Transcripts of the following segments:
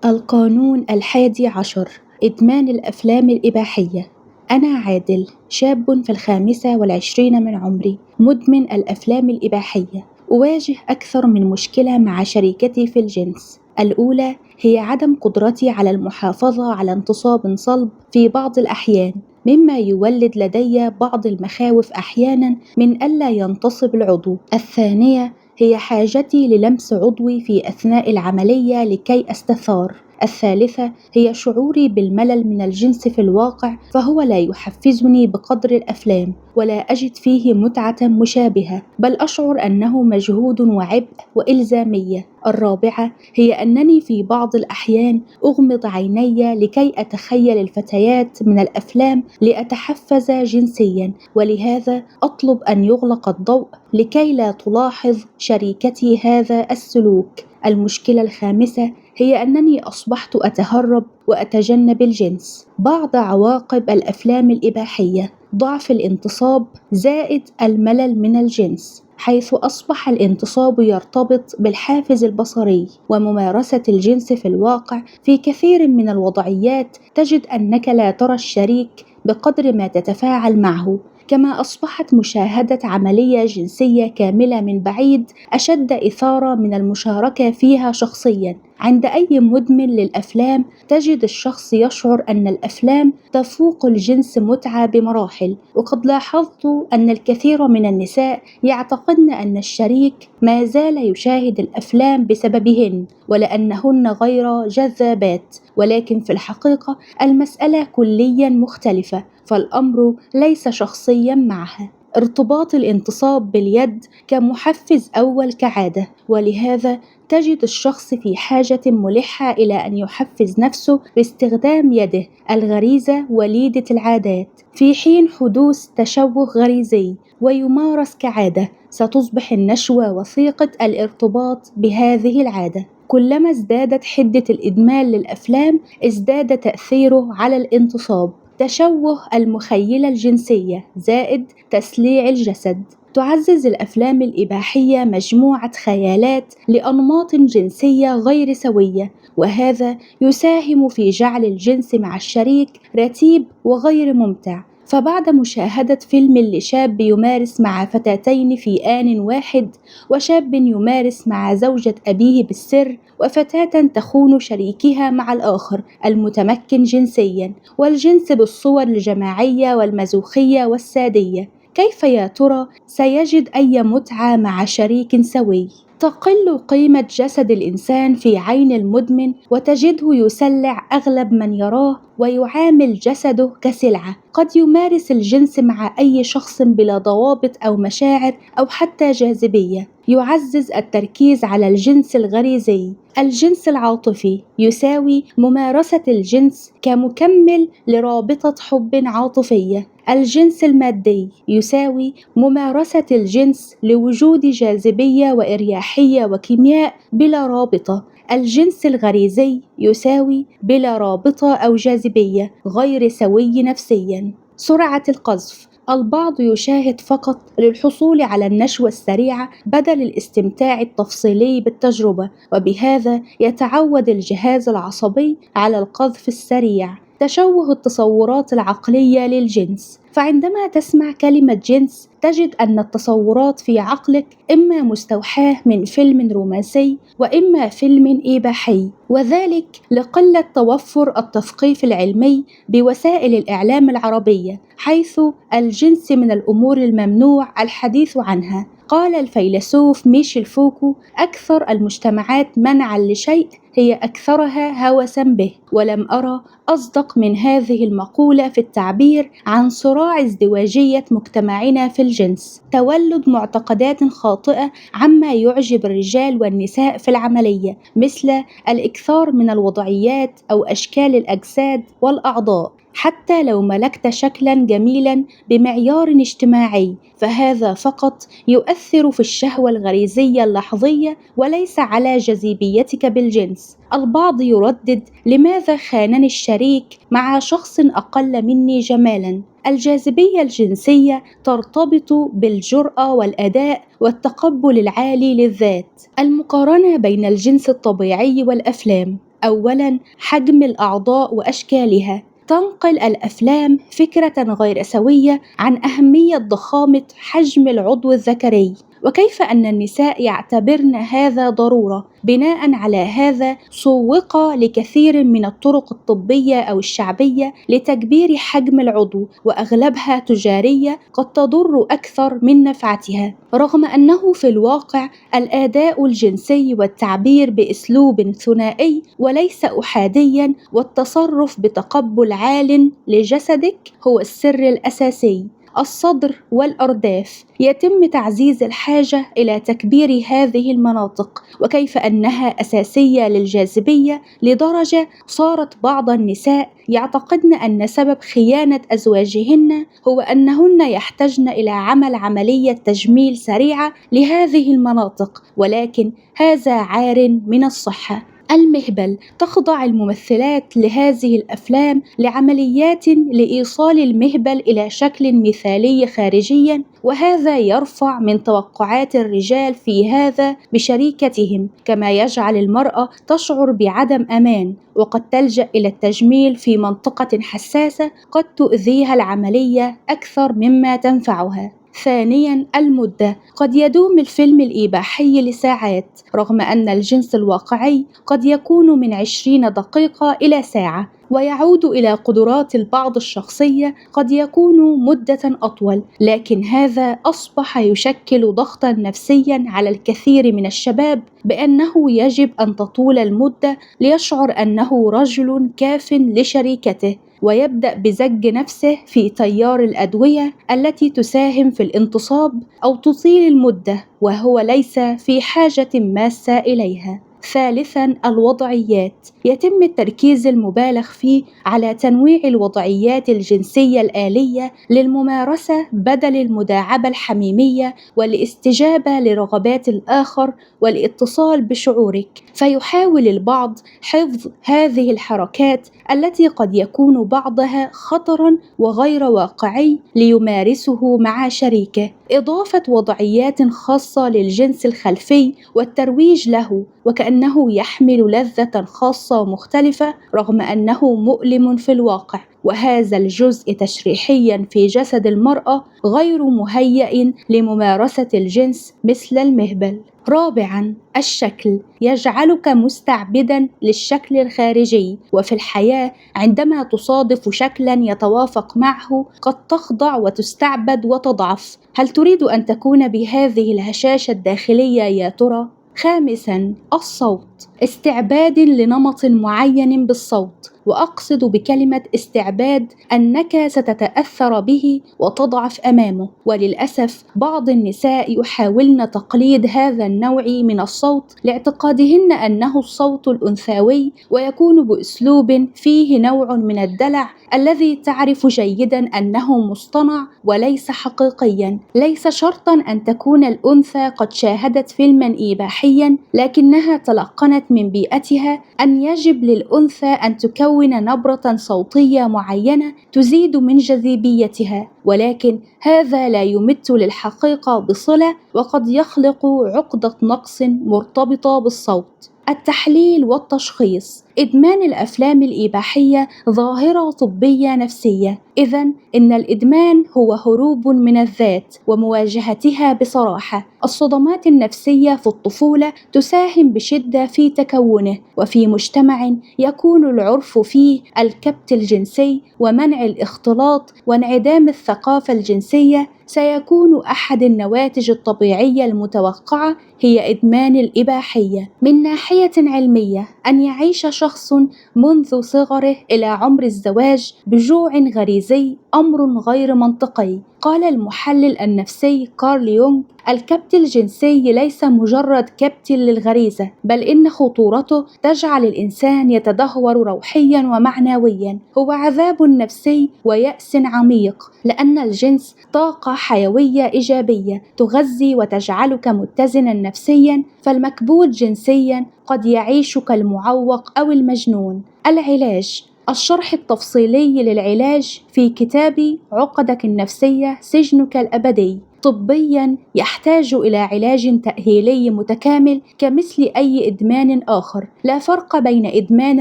القانون 11 إدمان الأفلام الإباحية. أنا عادل، شاب في 25 من عمري، مدمن الأفلام الإباحية. أواجه أكثر من مشكلة مع شريكتي في الجنس. الأولى هي عدم قدرتي على المحافظة على انتصاب صلب في بعض الأحيان، مما يولد لدي بعض المخاوف أحيانا من ألا ينتصب العضو. الثانية هي حاجتي للمس عضوي في أثناء العملية لكي أستثار. الثالثة هي شعوري بالملل من الجنس في الواقع، فهو لا يحفزني بقدر الأفلام، ولا أجد فيه متعة مشابهة، بل أشعر أنه مجهود وعبء وإلزامية. الرابعة هي أنني في بعض الأحيان أغمض عيني لكي أتخيل الفتيات من الأفلام لأتحفز جنسيا، ولهذا أطلب أن يغلق الضوء لكي لا تلاحظ شريكتي هذا السلوك. المشكلة الخامسة هي أنني أصبحت أتهرب وأتجنب الجنس. بعض عواقب الأفلام الإباحية: ضعف الانتصاب زائد الملل من الجنس، حيث أصبح الانتصاب يرتبط بالحافز البصري، وممارسة الجنس في الواقع في كثير من الوضعيات تجد أنك لا ترى الشريك بقدر ما تتفاعل معه. كما أصبحت مشاهدة عملية جنسية كاملة من بعيد أشد إثارة من المشاركة فيها شخصياً. عند أي مدمن للأفلام تجد الشخص يشعر أن الأفلام تفوق الجنس متعة بمراحل، وقد لاحظت أن الكثير من النساء يعتقدن أن الشريك ما زال يشاهد الأفلام بسببهن، ولأنهن غير جذابات، ولكن في الحقيقة المسألة كلياً مختلفة، فالأمر ليس شخصياً معها. ارتباط الانتصاب باليد كمحفز أول كعادة، ولهذا تجد الشخص في حاجة ملحة إلى أن يحفز نفسه باستخدام يده، الغريزة وليدة العادات، في حين حدوث تشوه غريزي ويمارس كعادة ستصبح النشوة وثيقة الارتباط بهذه العادة. كلما ازدادت حدة الإدمان للأفلام ازداد تأثيره على الانتصاب. تشوه المخيلة الجنسية زائد تسليع الجسد. تعزز الأفلام الإباحية مجموعة خيالات لأنماط جنسية غير سوية، وهذا يساهم في جعل الجنس مع الشريك رتيب وغير ممتع. فبعد مشاهدة فيلم لشاب يمارس مع فتاتين في آن واحد، وشاب يمارس مع زوجة أبيه بالسر، وفتاة تخون شريكها مع الآخر المتمكن جنسيا، والجنس بالصور الجماعية والمزوخية والسادية، كيف يا ترى سيجد أي متعة مع شريك سوي؟ تقل قيمة جسد الإنسان في عين المدمن، وتجده يسلع أغلب من يراه ويعامل جسده كسلعة. قد يمارس الجنس مع أي شخص بلا ضوابط أو مشاعر أو حتى جاذبية. يعزز التركيز على الجنس الغريزي. الجنس العاطفي يساوي ممارسة الجنس كمكمل لرابطة حب عاطفية. الجنس المادي يساوي ممارسة الجنس لوجود جاذبية وإريحية وكيمياء بلا رابطة. الجنس الغريزي يساوي بلا رابطة أو جاذبية، غير سوي نفسيا. سرعة القذف: البعض يشاهد فقط للحصول على النشوة السريعة بدل الاستمتاع التفصيلي بالتجربة، وبهذا يتعود الجهاز العصبي على القذف السريع. تشوه التصورات العقلية للجنس: فعندما تسمع كلمة جنس تجد أن التصورات في عقلك إما مستوحاة من فيلم رومانسي وإما فيلم إباحي، وذلك لقلة توفر التثقيف العلمي بوسائل الإعلام العربية، حيث الجنس من الأمور الممنوع الحديث عنها. قال الفيلسوف ميشيل فوكو: أكثر المجتمعات منعا لشيء هي أكثرها هوسا به. ولم أرى أصدق من هذه المقولة في التعبير عن صراع ازدواجية مجتمعنا في الجنس: تولد معتقدات خاطئة عما يعجب الرجال والنساء في العملية، مثل الإكثار من الوضعيات أو أشكال الأجساد والأعضاء. حتى لو ملكت شكلا جميلا بمعيار اجتماعي، فهذا فقط يؤثر في الشهوة الغريزية اللحظية وليس على جاذبيتك بالجنس. البعض يردد: لماذا خانني الشريك مع شخص أقل مني جمالا؟ الجاذبية الجنسية ترتبط بالجرأة والأداء والتقبل العالي للذات. المقارنة بين الجنس الطبيعي والأفلام: أولاً، حجم الأعضاء وأشكالها. تنقل الأفلام فكرة غير سوية عن أهمية ضخامة حجم العضو الذكري، وكيف أن النساء يعتبرن هذا ضرورة. بناء على هذا سوق لكثير من الطرق الطبية أو الشعبية لتكبير حجم العضو، وأغلبها تجارية قد تضر أكثر من نفعتها، رغم أنه في الواقع الأداء الجنسي والتعبير بأسلوب ثنائي وليس أحاديا، والتصرف بتقبل عال لجسدك هو السر الأساسي. الصدر والأرداف يتم تعزيز الحاجة إلى تكبير هذه المناطق، وكيف أنها أساسية للجاذبية لدرجة صارت بعض النساء يعتقدن أن سبب خيانة أزواجهن هو أنهن يحتاجن إلى عمل عملية تجميل سريعة لهذه المناطق، ولكن هذا عار من الصحة. المهبل. تخضع الممثلات لهذه الأفلام لعمليات لإيصال المهبل إلى شكل مثالي خارجيا، وهذا يرفع من توقعات الرجال في هذا بشريكتهم، كما يجعل المرأة تشعر بعدم أمان، وقد تلجأ إلى التجميل في منطقة حساسة قد تؤذيها العملية أكثر مما تنفعها. ثانياً، المدة. قد يدوم الفيلم الإباحي لساعات، رغم أن الجنس الواقعي قد يكون من 20 دقيقة إلى ساعة، ويعود إلى قدرات البعض الشخصية قد يكون مدة أطول، لكن هذا أصبح يشكل ضغطاً نفسياً على الكثير من الشباب بأنه يجب أن تطول المدة ليشعر أنه رجل كاف لشريكته، ويبدأ بزج نفسه في تيار الأدوية التي تساهم في الانتصاب أو تطيل المدة، وهو ليس في حاجة ماسة إليها. ثالثاً، الوضعيات. يتم التركيز المبالغ فيه على تنويع الوضعيات الجنسية الآلية للممارسة بدل المداعبة الحميمية والاستجابة لرغبات الآخر والاتصال بشعورك، فيحاول البعض حفظ هذه الحركات التي قد يكون بعضها خطراً وغير واقعي ليمارسه مع شريكه. إضافة وضعيات خاصة للجنس الخلفي والترويج له وكأنه يحمل لذة خاصة ومختلفة، رغم أنه مؤلم في الواقع، وهذا الجزء تشريحيا في جسد المرأة غير مهيئ لممارسة الجنس مثل المهبل. رابعاً، الشكل. يجعلك مستعبداً للشكل الخارجي، وفي الحياة عندما تصادف شكلاً يتوافق معه قد تخضع وتستعبد وتضعف. هل تريد أن تكون بهذه الهشاشة الداخلية يا ترى؟ خامساً، الصوت. استعباد لنمط معين بالصوت، وأقصد بكلمة استعباد أنك ستتأثر به وتضعف أمامه، وللأسف بعض النساء يحاولن تقليد هذا النوع من الصوت لاعتقادهن أنه الصوت الأنثوي، ويكون بأسلوب فيه نوع من الدلع الذي تعرف جيدا أنه مصطنع وليس حقيقيا. ليس شرطا أن تكون الأنثى قد شاهدت فيلما إباحيا، لكنها تلقنت من بيئتها أن يجب للأنثى أن تكون نبرة صوتية معينة تزيد من جاذبيتها، ولكن هذا لا يمت للحقيقة بصلة، وقد يخلق عقدة نقص مرتبطة بالصوت. التحليل والتشخيص. إدمان الأفلام الإباحية ظاهرة طبية نفسية، إذن إن الإدمان هو هروب من الذات ومواجهتها بصراحة. الصدمات النفسية في الطفولة تساهم بشدة في تكونه، وفي مجتمع يكون العرف فيه الكبت الجنسي ومنع الاختلاط وانعدام الثقافة الجنسية، سيكون أحد النواتج الطبيعية المتوقعة هي إدمان الإباحية. من ناحية علمية، أن يعيش شخص منذ صغره إلى عمر الزواج بجوع غريزي أمر غير منطقي. قال المحلل النفسي كارل يونغ: الكبت الجنسي ليس مجرد كبت للغريزة، بل إن خطورته تجعل الإنسان يتدهور روحيا ومعنويا. هو عذاب نفسي ويأس عميق، لأن الجنس طاقة حيوية إيجابية تغذي وتجعلك متزنا نفسيا، فالمكبوت جنسيا قد يعيش كالمعوق أو المجنون. العلاج. الشرح التفصيلي للعلاج في كتابي عقدك النفسية سجنك الأبدي، طبياً يحتاج إلى علاج تأهيلي متكامل كمثل أي إدمان آخر. لا فرق بين إدمان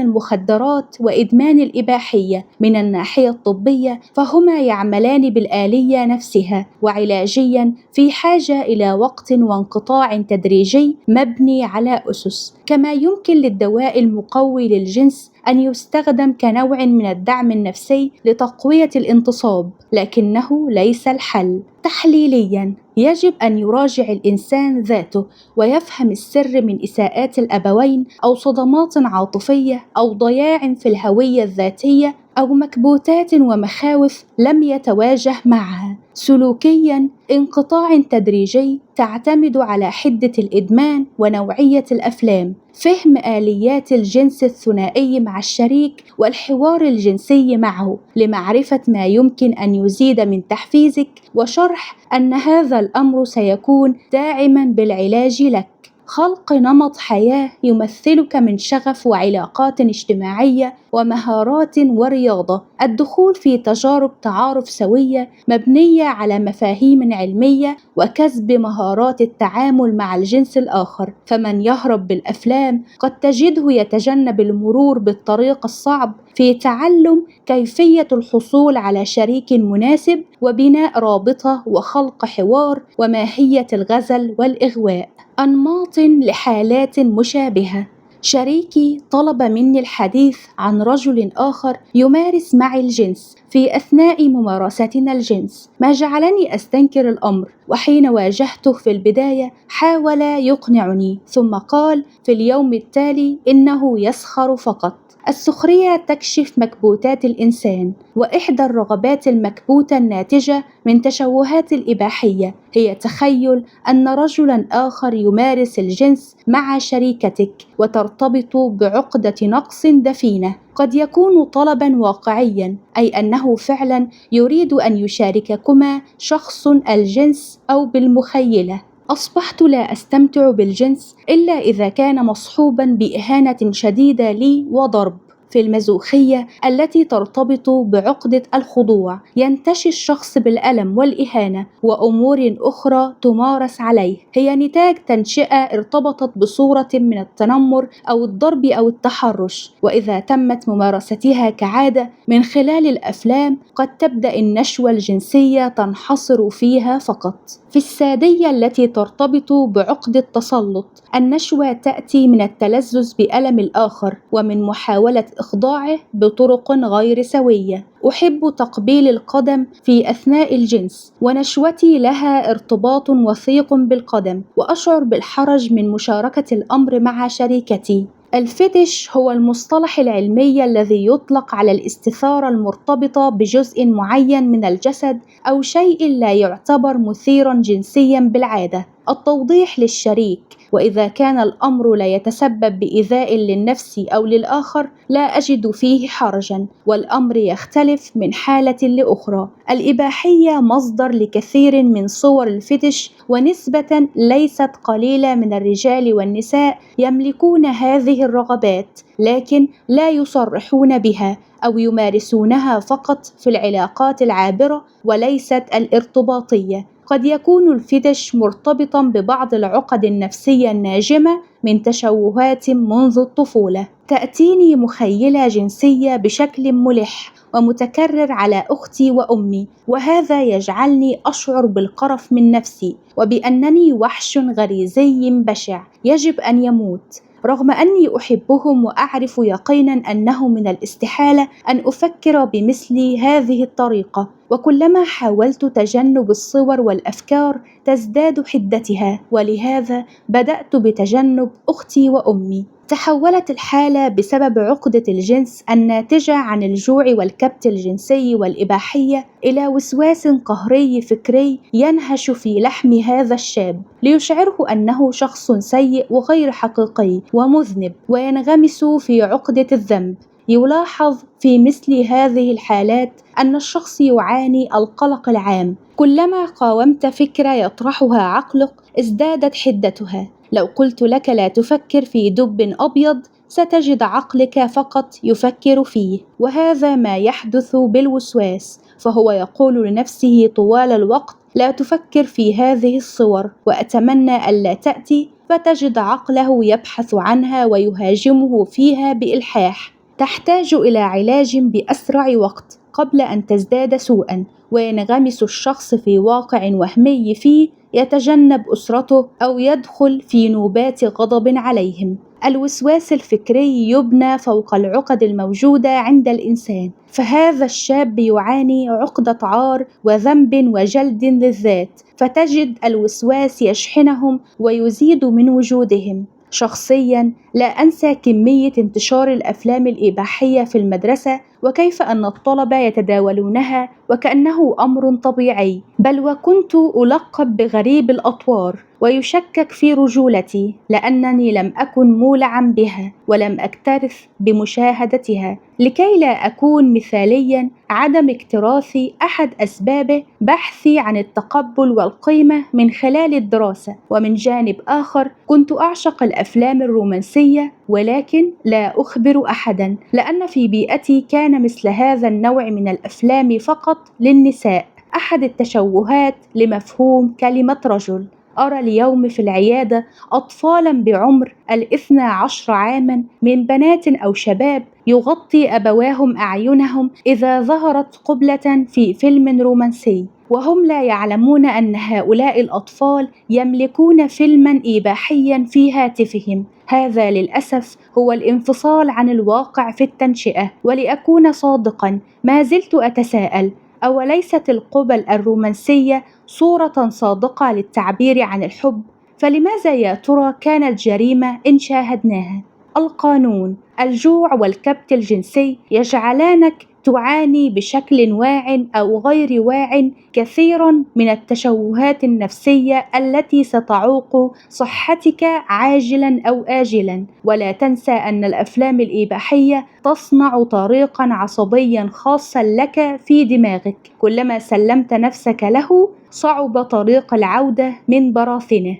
المخدرات وإدمان الإباحية. من الناحية الطبية فهما يعملان بالآلية نفسها، وعلاجياً في حاجة إلى وقت وانقطاع تدريجي مبني على أسس. كما يمكن للدواء المقوي للجنس أن يستخدم كنوع من الدعم النفسي لتقوية الانتصاب، لكنه ليس الحل. تحليلياً يجب أن يراجع الإنسان ذاته ويفهم السر من إساءات الأبوين أو صدمات عاطفية أو ضياع في الهوية الذاتية أو مكبوتات ومخاوف لم يتواجه معها. سلوكياً انقطاع تدريجي تعتمد على حدة الإدمان ونوعية الأفلام، فهم آليات الجنس الثنائي مع الشريك والحوار الجنسي معه لمعرفة ما يمكن أن يزيد من تحفيزك، وشرح أن هذا الأمر سيكون داعماً بالعلاج لك. خلق نمط حياة يمثلك من شغف وعلاقات اجتماعية ومهارات ورياضة. الدخول في تجارب تعارف سوية مبنية على مفاهيم علمية وكسب مهارات التعامل مع الجنس الآخر. فمن يهرب بالأفلام قد تجده يتجنب المرور بالطريق الصعب في تعلم كيفية الحصول على شريك مناسب وبناء رابطة وخلق حوار وماهية الغزل والإغواء. أنماط لحالات مشابهة. شريكي طلب مني الحديث عن رجل آخر يمارس معي الجنس في أثناء ممارستنا الجنس، ما جعلني أستنكر الأمر. وحين واجهته في البداية حاول يقنعني، ثم قال في اليوم التالي إنه يسخر فقط. السخرية تكشف مكبوتات الإنسان، وإحدى الرغبات المكبوتة الناتجة من تشوهات الإباحية هي تخيل أن رجلاً آخر يمارس الجنس مع شريكتك وترتبط بعقدة نقص دفينة. قد يكون طلباً واقعياً، أي أنه فعلاً يريد أن يشارككما شخص الجنس أو بالمخيلة. أصبحت لا أستمتع بالجنس إلا إذا كان مصحوباً بإهانة شديدة لي وضرب. في المازوخية التي ترتبط بعقدة الخضوع ينتشي الشخص بالألم والإهانة وأمور أخرى تمارس عليه، هي نتاج تنشئة ارتبطت بصورة من التنمر أو الضرب أو التحرش. وإذا تمت ممارستها كعادة من خلال الأفلام قد تبدأ النشوة الجنسية تنحصر فيها فقط. في السادية التي ترتبط بعقد التسلط النشوة تأتي من التلذذ بألم الآخر ومن محاولة إخضاعه بطرق غير سوية. أحب تقبيل القدم في أثناء الجنس، ونشوتي لها ارتباط وثيق بالقدم، وأشعر بالحرج من مشاركة الأمر مع شريكتي. الفتش هو المصطلح العلمي الذي يطلق على الاستثارة المرتبطة بجزء معين من الجسد أو شيء لا يعتبر مثيراً جنسياً بالعادة. التوضيح للشريك: وإذا كان الأمر لا يتسبب بإيذاء للنفس أو للآخر لا أجد فيه حرجاً، والأمر يختلف من حالة لأخرى. الإباحية مصدر لكثير من صور الفتش، ونسبة ليست قليلة من الرجال والنساء يملكون هذه الرغبات لكن لا يصرحون بها أو يمارسونها فقط في العلاقات العابرة وليست الارتباطية. قد يكون الفتش مرتبطاً ببعض العقد النفسية الناجمة من تشوهات منذ الطفولة. تأتيني مخيلة جنسية بشكل ملح ومتكرر على أختي وأمي، وهذا يجعلني أشعر بالقرف من نفسي وبأنني وحش غريزي بشع يجب أن يموت. رغم أني أحبهم وأعرف يقيناً أنه من الاستحالة أن أفكر بمثل هذه الطريقة، وكلما حاولت تجنب الصور والأفكار تزداد حدتها، ولهذا بدأت بتجنب أختي وأمي. تحولت الحالة بسبب عقدة الجنس الناتجة عن الجوع والكبت الجنسي والإباحية إلى وسواس قهري فكري ينهش في لحم هذا الشاب ليشعره أنه شخص سيء وغير حقيقي ومذنب وينغمس في عقدة الذنب. يلاحظ في مثل هذه الحالات أن الشخص يعاني القلق العام. كلما قاومت فكرة يطرحها عقلك ازدادت حدتها. لو قلت لك لا تفكر في دب أبيض ستجد عقلك فقط يفكر فيه، وهذا ما يحدث بالوسواس، فهو يقول لنفسه طوال الوقت لا تفكر في هذه الصور، وأتمنى ألا تأتي فتجد عقله يبحث عنها ويهاجمه فيها بإلحاح. تحتاج إلى علاج بأسرع وقت قبل أن تزداد سوءًا، وينغمس الشخص في واقع وهمي فيه يتجنب أسرته أو يدخل في نوبات غضب عليهم. الوسواس الفكري يبنى فوق العقد الموجودة عند الإنسان، فهذا الشاب يعاني عقدة عار وذنب وجلد للذات، فتجد الوسواس يشحنهم ويزيد من وجودهم. شخصياً لا أنسى كمية انتشار الأفلام الإباحية في المدرسة، وكيف أن الطلبة يتداولونها وكأنه أمر طبيعي، بل وكنت ألقب بغريب الأطوار، ويشكك في رجولتي لأنني لم أكن مولعًا بها ولم أكترث بمشاهدتها. لكي لا أكون مثاليًا، عدم اكتراثي أحد أسبابه بحثي عن التقبل والقيمة من خلال الدراسة. ومن جانب آخر كنت أعشق الأفلام الرومانسية، ولكن لا أخبر أحدًا، لأن في بيئتي كان مثل هذا النوع من الأفلام فقط للنساء. أحد التشوهات لمفهوم كلمة رجل. أرى اليوم في العيادة أطفالا بعمر 12 عاما من بنات أو شباب يغطي أبواهم أعينهم إذا ظهرت قبلة في فيلم رومانسي، وهم لا يعلمون أن هؤلاء الأطفال يملكون فيلما إباحيا في هاتفهم. هذا للأسف هو الانفصال عن الواقع في التنشئة. ولأكون صادقا، ما زلت أتساءل: أوليست القبل الرومانسية صورة صادقة للتعبير عن الحب؟ فلماذا يا ترى كانت جريمة إن شاهدناها؟ القانون، الجوع والكبت الجنسي يجعلانك تعاني بشكل واع أو غير واع كثيرا من التشوهات النفسية التي ستعوق صحتك عاجلا أو آجلا. ولا تنسى أن الأفلام الإباحية تصنع طريقا عصبيا خاصا لك في دماغك، كلما سلمت نفسك له صعب طريق العودة من براثنه.